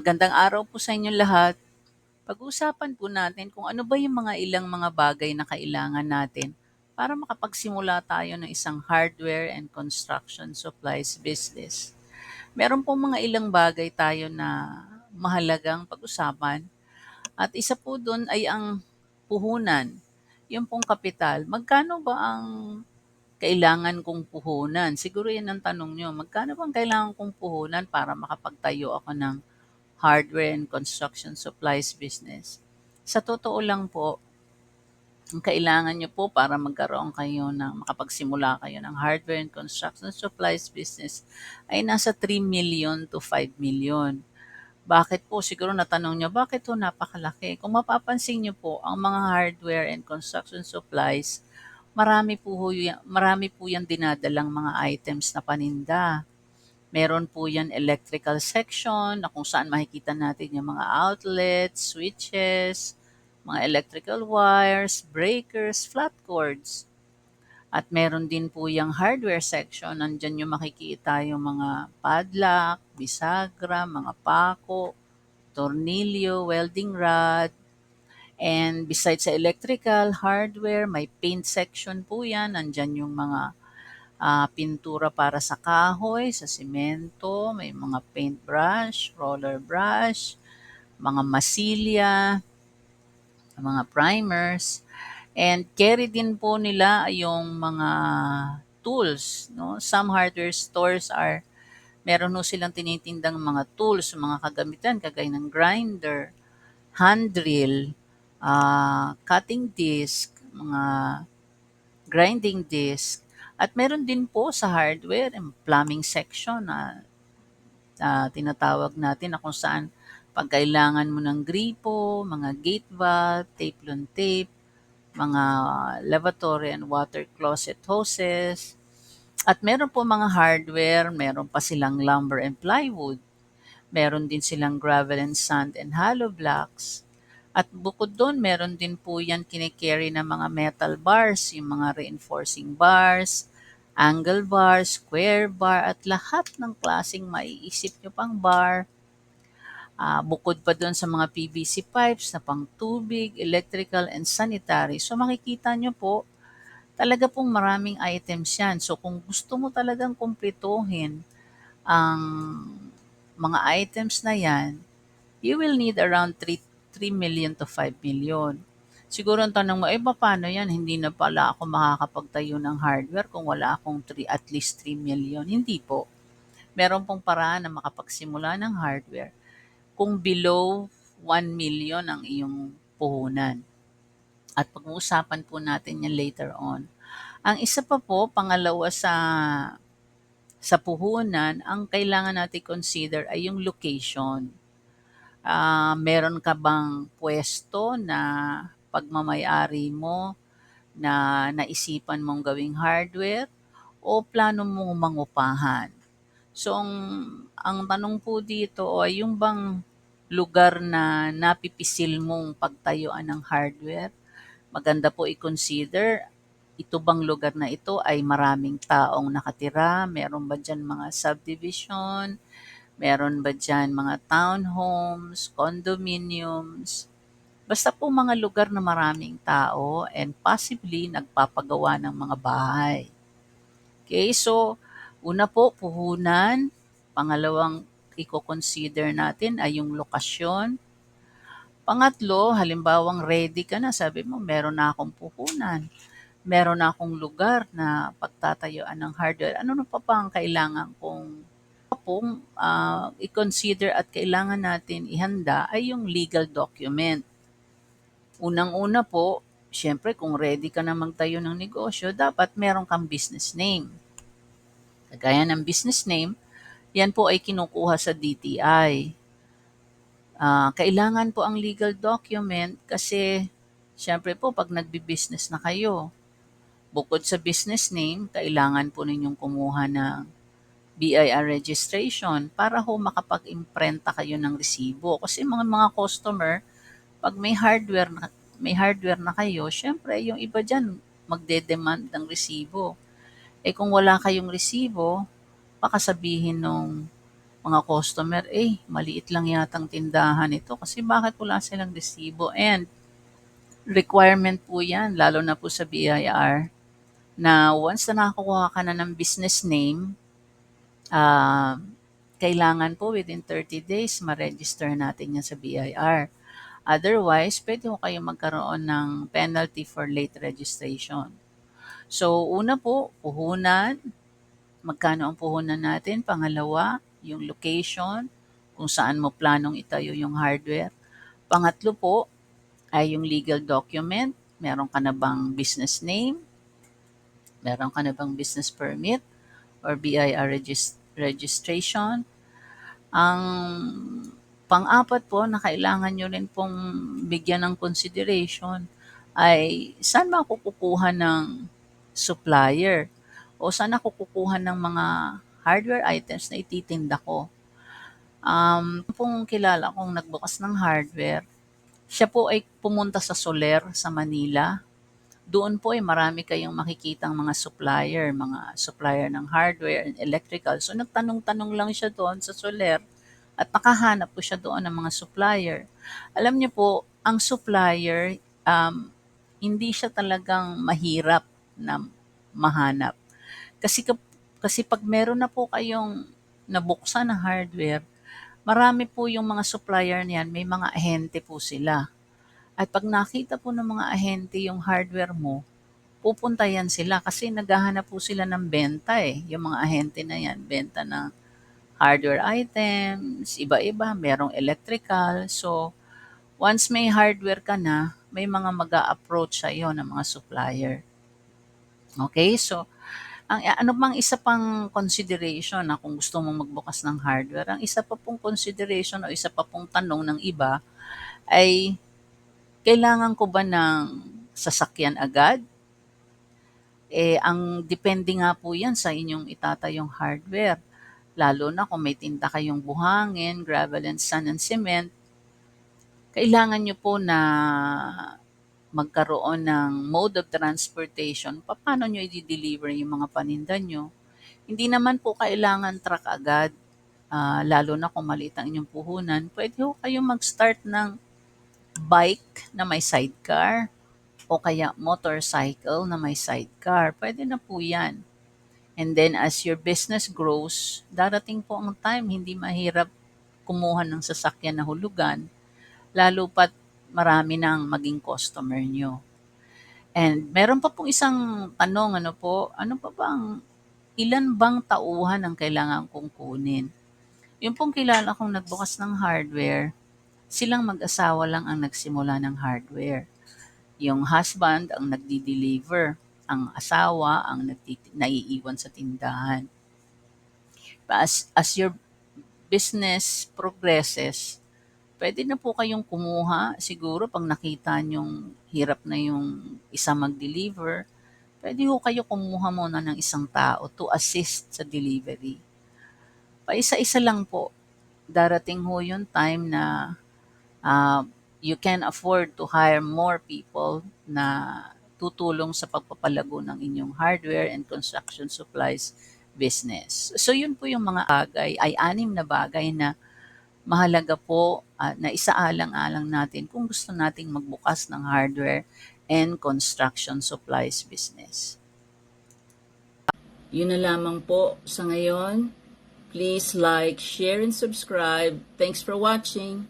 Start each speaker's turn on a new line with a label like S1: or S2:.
S1: Magandang araw po sa inyong lahat. Pag-uusapan po natin kung ano ba yung mga ilang mga bagay na kailangan natin para makapagsimula tayo ng isang hardware and construction supplies business. Meron po mga ilang bagay tayo na mahalagang pag-usapan at isa po doon ay ang puhunan, yung pong kapital. Magkano ba ang kailangan kong puhunan? Siguro yan ang tanong nyo. Magkano bang kailangan kong puhunan para makapagtayo ako ng hardware and construction supplies business? Sa totoo lang po, ang kailangan nyo po para magkaroon kayo ng makapagsimula kayo ng hardware and construction supplies business ay nasa 3 million to 5 million. Bakit po? Siguro natanong nyo, bakit po napakalaki? Kung mapapansin nyo po, ang mga hardware and construction supplies, marami po yan dinadalang mga items na paninda. Meron po yan electrical section na kung saan makikita natin yung mga outlets, switches, mga electrical wires, breakers, flat cords. At meron din po yung hardware section. Nandyan yung makikita yung mga padlock, bisagra, mga pako, tornilyo, welding rod. And besides sa electrical hardware, may paint section po yan. Nandyan yung mga pintura para sa kahoy, sa simento, may mga paintbrush, roller brush, mga masilya, mga primers, and carry din po nila yung mga tools. No? Some hardware stores meron ho silang tinitindang mga tools, mga kagamitan, kagaya ng grinder, hand drill, cutting disc, mga grinding disc. At meron din po sa hardware, yung plumbing section na tinatawag natin na kung saan pag kailangan mo ng gripo, mga gate valve, tape-lon tape, mga lavatory and water closet hoses. At meron po mga hardware, meron pa silang lumber and plywood. Meron din silang gravel and sand and hollow blocks. At bukod doon, meron din po yan kinikerry na mga metal bars, yung mga reinforcing bars, angle bar, square bar, at lahat ng klaseng maiisip nyo pang bar. Bukod pa doon sa mga PVC pipes na pang tubig, electrical, and sanitary. So makikita nyo po, talaga pong maraming items yan. So kung gusto mo talagang kumpletuhin ang mga items na yan, you will need around 3 million to 5 million. Siguro ang tanong mo, paano yan? Hindi na pala ako makakapagtayo ng hardware kung wala akong at least 3 million. Hindi po. Meron pong paraan na makapagsimula ng hardware kung below 1 million ang iyong puhunan. At pag-uusapan po natin yan later on. Ang isa pa po, pangalawa sa puhunan, ang kailangan natin consider ay yung location. Meron ka bang pwesto na pagmamayari mo na naisipan mong gawing hardware o plano mong mangupahan? So, ang tanong po dito ay yung bang lugar na napipisil mong pagtayuan ng hardware, maganda po i-consider, ito bang lugar na ito ay maraming taong nakatira? Meron ba dyan mga subdivision? Meron ba dyan mga townhomes, condominiums? Basta po mga lugar na maraming tao and possibly nagpapagawa ng mga bahay. Okay, so una po, puhunan. Pangalawang i-consider natin ay yung lokasyon. Pangatlo, halimbawang ready ka na, sabi mo, meron na akong puhunan. Meron na akong lugar na pagtatayuan ng hardware. Ano na pa ang kailangan kong i-consider at kailangan natin ihanda ay yung legal document. Unang-una po, syempre kung ready ka na magtayo ng negosyo, dapat meron kang business name. Kagaya ng business name, yan po ay kinukuha sa DTI. Kailangan po ang legal document kasi syempre po pag nagbi-business na kayo, bukod sa business name, kailangan po ninyong kumuha ng BIR registration para ho makapag-imprenta kayo ng resibo. Kasi mga customer, pag may hardware na kayo, syempre yung iba dyan magde-demand ng resibo. Kung wala kayong resibo, baka sabihin nung mga customer, maliit lang yatang tindahan ito kasi bakit wala silang resibo? And requirement po yan, lalo na po sa BIR, na once na nakakuha ka na ng business name, kailangan po within 30 days ma-register natin yan sa BIR. Otherwise, pwede ko kayong magkaroon ng penalty for late registration. So, una po, puhunan. Magkano ang puhunan natin? Pangalawa, yung location, kung saan mo planong itayo yung hardware. Pangatlo po, ay yung legal document. Meron ka na bang business name? Meron ka na bang business permit or BIR registration? Ang pang-apat po na kailangan nyo rin pong bigyan ng consideration ay saan ba ako kukuha ng supplier o saan ako kukuha ng mga hardware items na ititinda ko. Pong kilala kong nagbukas ng hardware, siya po ay pumunta sa Soler sa Manila. Doon po ay marami kayong makikitang mga supplier ng hardware and electrical. So nagtanong-tanong lang siya doon sa Soler at nakahanap po siya doon ng mga supplier. Alam niyo po, ang supplier, hindi siya talagang mahirap na mahanap. Kasi, kasi pag meron na po kayong nabuksan na hardware, marami po yung mga supplier niyan, may mga ahente po sila. At pag nakita po ng mga ahente yung hardware mo, pupunta yan sila kasi naghahanap po sila ng benta yung mga ahente na yan, benta ng hardware items, iba-iba, merong electrical. So, once may hardware ka na, may mga mag-a-approach sa iyo ng mga supplier. Okay? So, ano bang isa pang consideration na kung gusto mong magbukas ng hardware? Ang isa pa pong consideration o isa pa pong tanong ng iba ay kailangan ko ba ng sasakyan agad? Ang depende nga po yan sa inyong itatayong hardware. Lalo na kung may tinda kayong buhangin, gravel and sand and cement, kailangan nyo po na magkaroon ng mode of transportation. Paano nyo i-deliver yung mga paninda nyo? Hindi naman po kailangan truck agad, lalo na kung maliit ang inyong puhunan. Pwede ho kayong mag-start ng bike na may sidecar o kaya motorcycle na may sidecar. Pwede na po yan. And then as your business grows, darating po ang time, hindi mahirap kumuha ng sasakyan na hulugan, lalo pat marami nang maging customer nyo. And meron pa pong isang tanong, ano pa bang, ilan bang tauhan ang kailangan kong kunin? Yung pong kilala kong nagbukas ng hardware, silang mag-asawa lang ang nagsimula ng hardware. Yung husband ang nagdi-deliver, ang asawa ang naiiwan sa tindahan. As your business progresses, pwede na po kayong kumuha. Siguro pag nakita nyong hirap na yung isa mag-deliver, pwede ho kayo kumuha muna ng isang tao to assist sa delivery. Paisa-isa lang po. Darating ho yung time na you can afford to hire more people na tutulong sa pagpapalago ng inyong hardware and construction supplies business. So yun po yung mga bagay, ay 6 na bagay na mahalaga po na isaalang-alang natin kung gusto nating magbukas ng hardware and construction supplies business. Yun na lamang po sa ngayon. Please like, share, and subscribe. Thanks for watching.